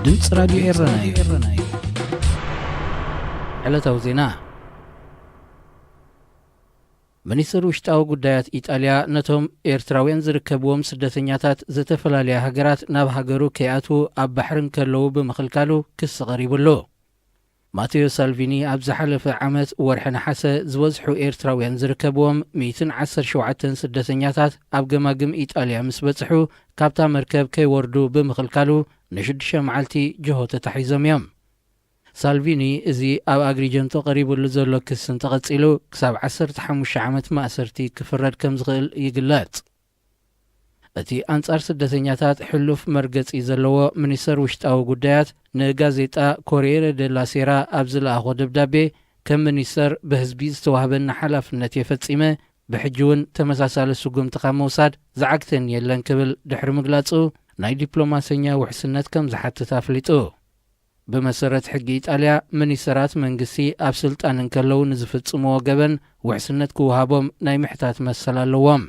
ድምጽ ራዲዮ ኤረናይ ዕለታዊ ዜና ሚኒስትር ውሽጣዊ ጉዳያት ኢጣልያ ነቶም ኤርትራውያን ዝርከብዎም ስደተኛታት ዝተፈላልያ ሃገራት ናብ ሃገሩ ከይኣትዉ ኣብ ባሕርን ከለዉ ብምኽልካሉ ክስ ቀሪቡሉ። ማቴዎ ሳልቪኒ ኣብ ዝሓለፈ ዓመት ወርሒ ነሓሰ ዝበዝሑ ኤርትራውያን ዝርከብዎም 117 ስደተኛታት ኣብ ገማግም ኢጣልያ ምስ በጽሑ ካብታ መርከብ ከይወርዱ ብምኽልካሉ ን6 መዓልቲ ጅሆ ተታሒዞም እዮም። ሳልቪኒ እዚ ኣብ ኣግሪጀንቶ ቀሪቡሉ ዘሎ ክስ እንተቐጺሉ ክሳብ 15 ዓመት ማእሰርቲ ክፍረድ ከም ዝኽእል ይግለጽ። እቲ አንጻር ስደተኛታት ሕሉፍ መርገጺ ዘለዎ ሚኒስትር ውሽጣዊ ጉዳያት ንጋዜጣ ኮሪየር ደላ ሴራ ኣብ ዝለኣኾ ደብዳቤ ከም ሚኒስትር ብህዝቢ ዝተዋህበና ሓላፍነት የፈጺመ ብሕጂ እውን ተመሳሳሊ ስጉምቲ ካብ መውሳድ ዝዓግተን የለን ክብል ድሕሪ ምግላጹ ናይ ዲፕሎማሰኛ ውሕስነት ከም ዝሓትት ኣፍሊጡ። ብመሰረት ሕጊ ኢጣልያ ሚኒስትራት መንግስቲ ኣብ ስልጣን እንከለዉ ንዝፍጽምዎ ገበን ውሕስነት ክወሃቦም ናይ ምሕታት መሰል ኣለዎም።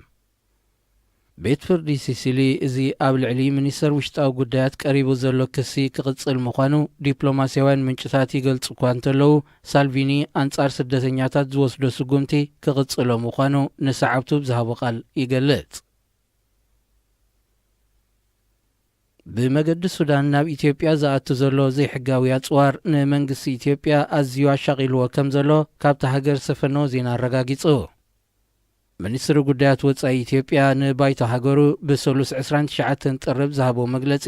ቤት ፍርዲ ሲሲሊ እዚ ኣብ ልዕሊ ሚኒስትር ውሽጣዊ ጉዳያት ቀሪቡ ዘሎ ክሲ ክቕጽል ምዃኑ ዲፕሎማስያውያን ምንጭታት ይገልጹ እኳ እንተለዉ ሳልቪኒ አንጻር ስደተኛታት ዝወስዶ ስጉምቲ ክቕጽሎ ምዃኑ ንሰዓብቱ ብዝሃቦ ቃል ይገልጽ። ብመገዲ ሱዳን ናብ ኢትዮጵያ ዝኣቱ ዘሎ ዘይሕጋዊ ኣጽዋር ንመንግስቲ ኢትዮጵያ ኣዝዩ ኣሻቒልዎ ከም ዘሎ ካብቲ ሃገር ዝሰፈነዎ ዜና ኣረጋጊጹ። ሚኒስትሪ ጉዳያት ወጻኢ ኢትዮጵያ ንባይቶ ሃገሩ ብሰሉስ 29 ጥርብ ዝሃቦ መግለጺ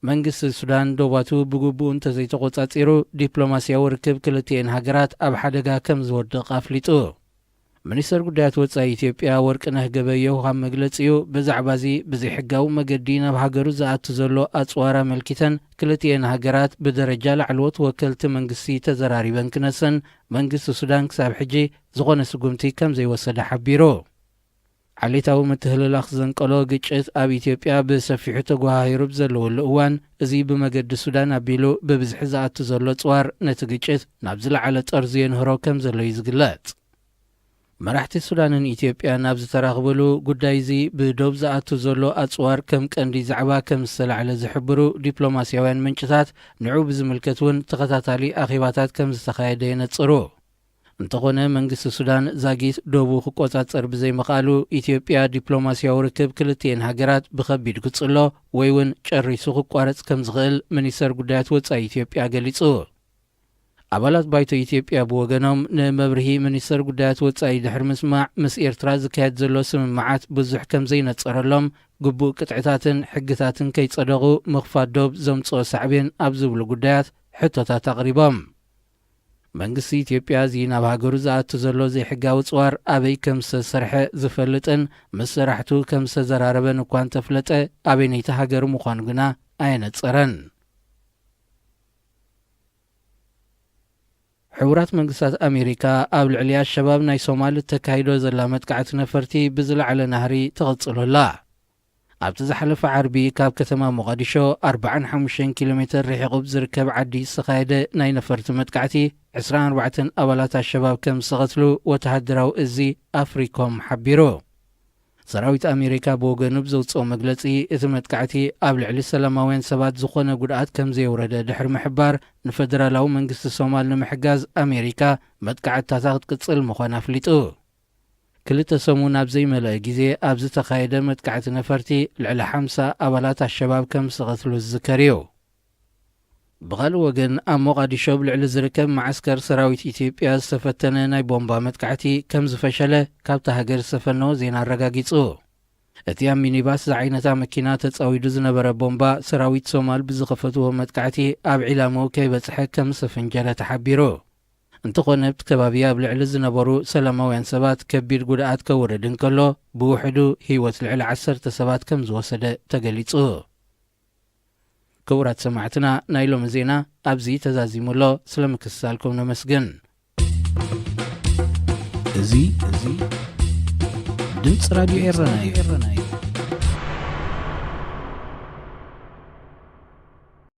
መንግስቲ ሱዳን ዶባቱ ብግቡእ እንተዘይተቖጻጺሩ ዲፕሎማስያዊ ርክብ ክልቲአን ሃገራት ኣብ ሓደጋ ከም ዝወድቕ ኣፍሊጡ። ሚኒስትር ጉዳያት ወጻኢ ኢትዮጵያ ወርቅነህ ገበየሁ ኣብ መግለጺኡ ብዛዕባ እዚ ብዘይሕጋዊ መገዲ ናብ ሃገሩ ዝኣቱ ዘሎ ኣጽዋር ኣመልኪተን ክልቲአን ሃገራት ብደረጃ ላዕለዎት ወከልቲ መንግስቲ ተዘራሪበን ክነሰን መንግስቲ ሱዳን ክሳብ ሕጂ ዝኾነ ስጉምቲ ከም ዘይወሰደ ሓቢሩ። ዓሌታዊ ምትህልላኽ ዘንቀሎ ግጭት ኣብ ኢትዮጵያ ብሰፊሑ ተጓሂሩ ብዘለወሉ እዋን እዚ ብመገዲ ሱዳን ኣቢሉ ብብዝሒ ዝኣቱ ዘሎ ጽዋር ነቲ ግጭት ናብ ዝለዓለ ጠርዙ የንህሮ ከም ዘሎ እዩ ዝግለጽ። መራሕቲ ሱዳንን ኢትዮጵያን ኣብ ዝተራኽበሉ ጉዳይ እዚ ብዶብ ዝኣቱ ዘሎ ኣጽዋር ከም ቀንዲ ዛዕባ ከም ዝተላዕለ ዝሕብሩ ዲፕሎማስያውያን ምንጭታት ንዑ ብዝምልከት እውን ተኸታታሊ ኣኼባታት ከም ዝተኻየደ የነጽሩ። እንተኾነ መንግስቲ ሱዳን ዛጊት ዶቡ ክቆጻጸር ብዘይምኽኣሉ ኢትዮጵያ ዲፕሎማስያዊ ርክብ ክልቲአን ሃገራት ብኸቢድ ክጽሎ ወይ እውን ጨሪሱ ክቋረጽ ከም ዝኽእል ሚኒስትር ጉዳያት ወጻኢ ኢትዮጵያ ገሊጹ። ኣባላት ባይቶ ኢትዮጵያ ብወገኖም ንመብርሂ ሚኒስትር ጉዳያት ወጻኢ ድሕሪ ምስማዕ ምስ ኤርትራ ዝካየድ ዘሎ ስምምዓት ብዙሕ ከም ዘይነጸረሎም ግቡእ ቅጥዕታትን ሕግታትን ከይጸደቑ ምኽፋት ዶብ ዘምጽኦ ሳዕቤን ኣብ ዝብሉ ጉዳያት ሕቶታት ኣቕሪቦም። መንግስቲ ኢትዮጵያ እዚ ናብ ሃገሩ ዝኣቱ ዘሎ ዘይሕጋዊ ጽዋር ኣበይ ከም ዝተሰርሐ ዝፈልጥን ምስ ስራሕቱ ከም ዝተዘራረበን እኳ እንተፍለጠ ኣበየነይቲ ሃገሩ ምዃኑ ግና ኣየነጸረን። ሕቡራት መንግስታት ኣሜሪካ ኣብ ልዕሊ ኣሸባብ ናይ ሶማሊ ተካሂዶ ዘላ መጥቃዕቲ ነፈርቲ ብዝለዓለ ናህሪ ተቐጽሎላ። ኣብቲ ዝሓለፈ ዓርቢ ካብ ከተማ ሞቃዲሾ 45 ኪሎ ሜትር ርሒቑ ዝርከብ ዓዲ ዝተኻየደ ናይ ነፈርቲ መጥቃዕቲ 24 ኣባላት ኣሸባብ ከም ዝተቐትሉ ወተሃደራዊ እዚ ኣፍሪኮም ሓቢሩ። ሰራዊት ኣሜሪካ ብወገኑ ብዘውፅኦ መግለጺ እቲ መጥቃዕቲ ኣብ ልዕሊ ሰላማውያን ሰባት ዝኾነ ጉድኣት ከም ዘየውረደ ድሕሪ ምሕባር ንፌደራላዊ መንግስቲ ሶማል ንምሕጋዝ ኣሜሪካ መጥቃዕትታታ ክትቅጽል ምዃን ኣፍሊጡ። 2 ሰሙን ኣብ ዘይመልአ ግዜ ኣብ ዝተኻየደ መጥቃዕቲ ነፈርቲ ልዕሊ 50 ኣባላት ኣሸባብ ከም ዝተቐትሉ ዝዝከር እዩ። ብኻልእ ወገን ኣብ ሞቃዲሾ ብልዕሊ ዝርከብ ማዓስከር ሰራዊት ኢትዮጵያ ዝተፈተነ ናይ ቦምባ መጥቃዕቲ ከም ዝፈሸለ ካብቲ ሃገር ዝተፈነወ ዜና ኣረጋጊጹ። እቲ ኣብ ሚኒባስ ዝዓይነታ መኪና ተጻዊዱ ዝነበረ ቦምባ ሰራዊት ሶማል ብዝኸፈትዎ መጥቃዕቲ ኣብ ዒላሙ ከይበጽሐ ከም ዝተፈንጀለ ተሓቢሩ። እንተኾነ ኣብቲ ከባቢ ኣብ ልዕሊ ዝነበሩ ሰላማውያን ሰባት ከቢድ ጉድኣት ከውርድ እንከሎ ብውሕዱ ህይወት ልዕሊ 10 ሰባት ከም ዝወሰደ ተገሊጹ። ክቡራት ሰማዕትና ናይ ሎሚ ዜና ኣብዚ ተዛዚሙሎ ስለ ምክትታልኩም ነመስግን። እዚ ድምፂ ራድዮ ኤረናይ